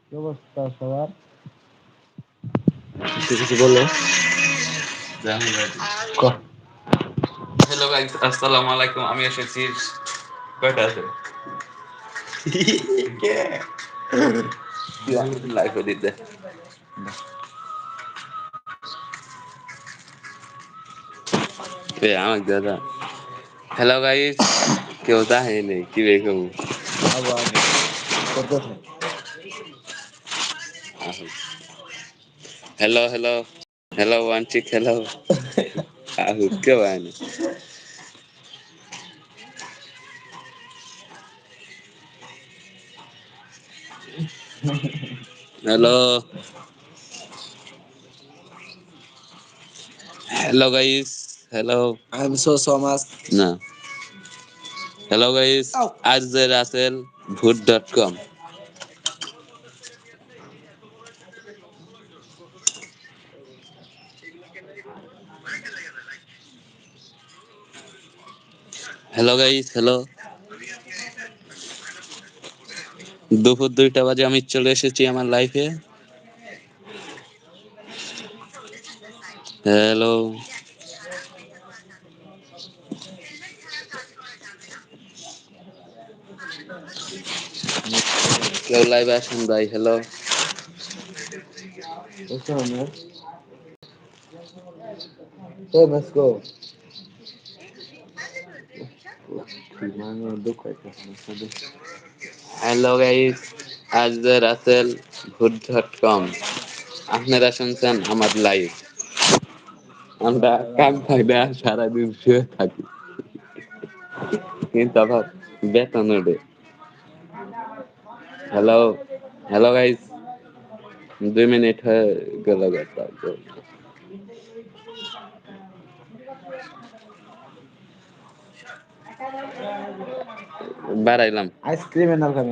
কি অবস্থা সবার? কিছু বলো। হ্যালো গাইস, আসসালামু আলাইকুম। আমি এসেছি। কয়টা আছে? লাইভ দিতে। আমাকে দাদা হ্যালো গাইস, কেউ তাহে নেই কি বেকম। আবার করতেছে। Hello hello hello one check hello. আহু কেউ আয়নি। Hello hello guys hello. I am so much. না হ্যালো গাইস, আরজে রাসেল ভুট.com। Hello guys hello. দুপুর 2টা বাজে আমি চলে এসেছি আমার লাইফে। হ্যালো কেউ লাইভে আসেন ভাই। Hello What's up, man? Hey, let's go. Hello guys, RJ Russell ভুট.com। আপনারা শুনছেন আমার লাইভ। আমরা কাম পাই না, সারাদিন শুয়ে থাকি, কিন্তু আবার বেতন ওঠে। হ্যালো হ্যালো গাইস, 2 মিনিট হয়ে গেল গেছে। বাড়াইলাম। Ice cream and alcohol.